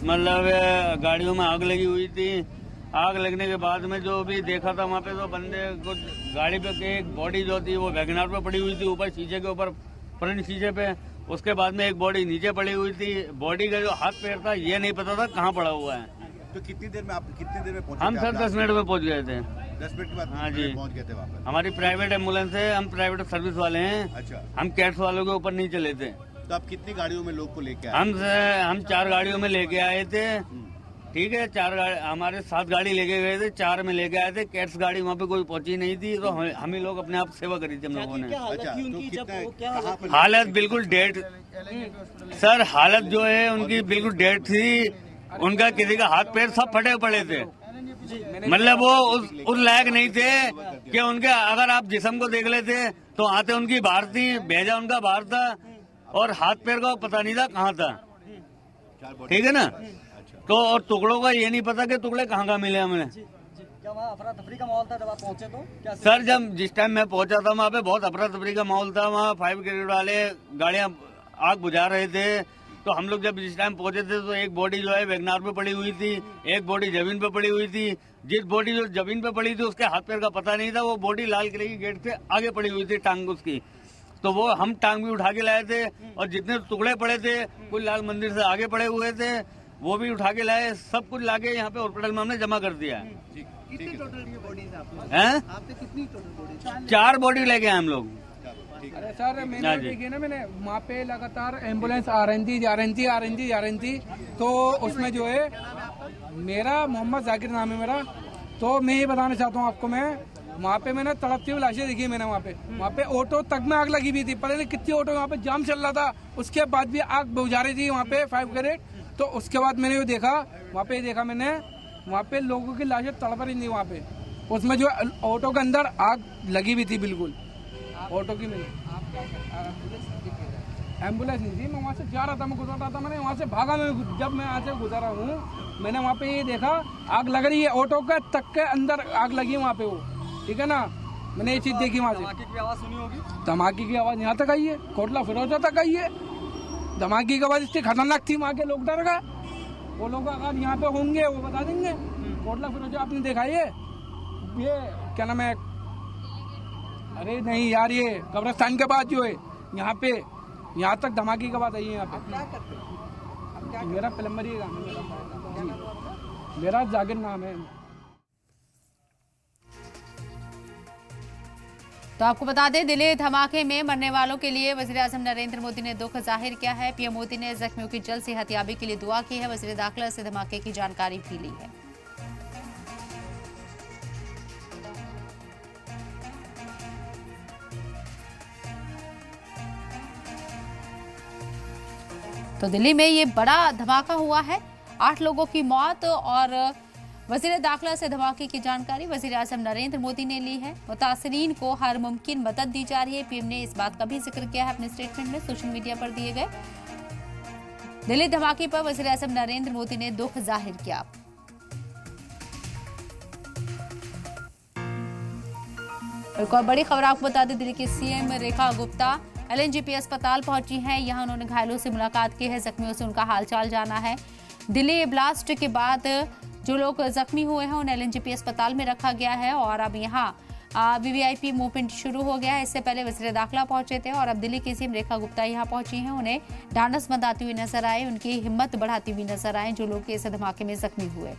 मतलब गाड़ियों में आग लगी हुई थी। आग लगने के बाद में जो भी देखा था वहाँ पे तो बंदे कुछ गाड़ी पे एक बॉडी जो थी वो वैगनार पे पड़ी हुई थी, ऊपर शीशे के ऊपर फ्रंट शीशे पे। उसके बाद में एक बॉडी नीचे पड़ी हुई थी। बॉडी का जो हाथ पैर था ये नहीं पता था कहाँ पड़ा हुआ है। तो कितनी देर में पहुंचे? हम सर 10 मिनट में पहुंच गए थे। 10 मिनट के बाद? हाँ जी, पहुंच गए थे वहाँ पर। हमारी प्राइवेट एम्बुलेंस है, हम प्राइवेट सर्विस वाले हैं। अच्छा, हम कैट्स वालों के ऊपर नहीं चले थे। तो आप कितनी गाड़ियों में लोग को लेके आए? हम 4 गाड़ियों में लेके आए थे। ठीक है, 4 गाड़ी हमारे 7 गाड़ी लेके गए थे, 4 में लेके आए थे। कैट्स गाड़ी वहाँ पे कोई पहुंची नहीं थी, तो हम ही लोग अपने आप सेवा करी थी हम लोगों ने। अच्छा, तो कहाँ पर? हालत बिल्कुल डेड सर, हालत जो है उनकी बिल्कुल डेड थी। उनका किसी का हाथ पैर सब फटे पड़े थे। मतलब वो उस लायक नहीं थे कि उनके अगर आप जिस्म को देख लेते तो आते उनकी बाहर थी, भेजा उनका बाहर था और हाथ पैर का पता नहीं था कहाँ था। ठीक है ना? तो और टुकड़ों का ये नहीं पता कि टुकड़े कहाँ मिले हमें। क्या वहाँ अफरा तफरी का माहौल था जब आप पहुंचे तो? क्या सर जब जिस टाइम मैं पहुंचा था वहाँ पे बहुत अफरा तफरी का माहौल था। वहाँ 5 ब्रिगेड वाले गाड़ियाँ आग बुझा रहे थे। तो हम लोग जब जिस टाइम पहुंचे थे तो एक बॉडी जो है वैगनार पे पड़ी हुई थी, एक बॉडी जमीन पे पड़ी हुई थी। जिस बॉडी जो जमीन पे पड़ी थी उसके हाथ पैर का पता नहीं था। वो बॉडी लाल किले की गेट से आगे पड़ी हुई थी, टांग उसकी। तो वो हम टांग भी उठा के लाए थे और जितने टुकड़े पड़े थे कुछ लाल मंदिर से आगे पड़े हुए थे वो भी उठा के लाए। सब कुछ लाके यहाँ पे हॉस्पिटल में हमने जमा कर दिया है। कितनी टोटल ये बॉडीज आपने कितनी टोटल बॉडी? 4 बॉडी लेके आए हम लोग। अरे सर मैंने देखिए ना, मैंने वहाँ पे लगातार एम्बुलेंस आ रही थी। तो उसमें जो है मेरा मोहम्मद जाकिर नाम है मेरा। तो मैं ये बताना चाहता हूँ आपको, मैं वहाँ पे मैंने तड़पती हुई लाशें देखी। मैंने वहाँ पे ऑटो तक में आग लगी हुई थी। पता नहीं कितनी ऑटो वहाँ पे जाम चल रहा था, उसके बाद भी आग बुझा रही थी वहाँ पे 5 ब्रिगेड। तो उसके बाद मैंने ये देखा, मैंने वहाँ पे लोगों की लाशें तड़प रही थी वहाँ पे। उसमें जो ऑटो के अंदर आग लगी हुई थी बिल्कुल। ऑटो की नहीं, एम्बुलेंस नहीं थी। मैं वहाँ से जा रहा था, मैं गुजर रहा था, मैंने वहाँ से भागा। मैं जब मैं यहाँ से गुजरा हूँ मैंने वहाँ पे ये देखा आग लग रही है, ऑटो के तक के अंदर आग लगी वहाँ पे वो। ठीक है ना? मैंने ये चीज देखी वहाँ से। धमाके की आवाज सुनी होगी? धमाके की आवाज यहाँ तक आई है, कोटला फिरोजा तक आई है। धमाके की आवाज इतनी खतरनाक थी, वहाँ के लोग डर गए। वो लोग अगर यहाँ पे होंगे वो बता देंगे। कोटला फिरोजा आपने देखा ये क्या नाम है? अरे नहीं यार, ये कब्रिस्तान के बाद जो है यहाँ तक धमाके की आवाज आई है यहाँ पे। क्या करते हैं? मेरा प्लम्बर ही काम है, मेरा जाकिर नाम है। तो आपको बता दें, दिल्ली धमाके में मरने वालों के लिए वज़ीर-ए-आज़म नरेंद्र मोदी ने दुख जाहिर किया है। पीएम मोदी ने जख्मियों की जल्द सेहतयाबी के लिए दुआ की है। वज़ीर दाखिला से धमाके की जानकारी भी ली है। तो दिल्ली में ये बड़ा धमाका हुआ है, 8 लोगों की मौत और वज़ीर दाखिला से धमाके की जानकारी वज़ीर-ए-आज़म नरेंद्र मोदी ने ली है। मुतासिरीन को हर मुमकिन मदद दी जा रही है। पीएम ने इस बात का भी जिक्र किया है अपने स्टेटमेंट में, सोशल मीडिया पर दिए गए। दिल्ली धमाके पर वज़ीर-ए-आज़म नरेंद्र मोदी ने दुख जाहिर किया। एक और बड़ी खबर आपको बता दें, दिल्ली की सीएम रेखा गुप्ता एलएनजेपी अस्पताल पहुंची हैं। यहां उन्होंने घायलों से मुलाकात की है, जख्मियों से उनका हालचाल जाना है। दिल्ली ब्लास्ट के बाद जो लोग जख्मी हुए हैं उन्हें एलएनजेपी अस्पताल में रखा गया है और अब यहाँ वीवीआईपी मूवमेंट शुरू हो गया है। इससे पहले वज़ीर दाखिला पहुंचे थे और अब दिल्ली की सीएम रेखा गुप्ता यहाँ पहुंची हैं। उन्हें ढांढस बंधाती हुई नजर आए, उनकी हिम्मत बढ़ाती हुई नजर आए जो लोग इस धमाके में जख्मी हुए।